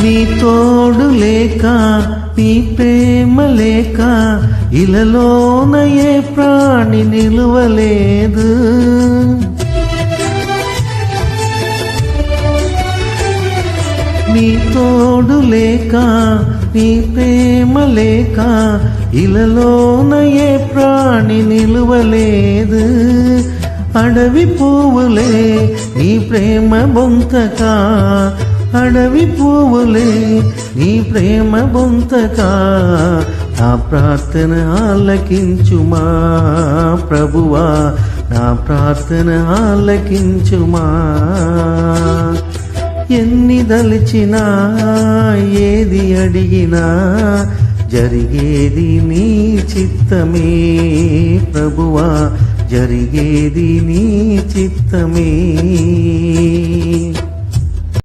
నీ తోడు లేక నీ ప్రేమ లేక ఇలలోన ఏ ప్రాణి నిలువలేదు. నీ తోడు లేక నీ ప్రేమ లేక ఇలలోన ఏ ప్రాణి నిలువలేదు. అడవి పువ్వులే నీ ప్రేమ బొంతక, అడవి పువ్వులే నీ ప్రేమ బొంతక, నా ప్రార్థన ఆలకించుమా ప్రభువా, నా ప్రార్థన ఆలకించుమా. ఎన్ని దలిచినా ఏది అడిగినా జరిగేది నీ చిత్తమే ప్రభువా, జరిగేది నీ చిత్తమే.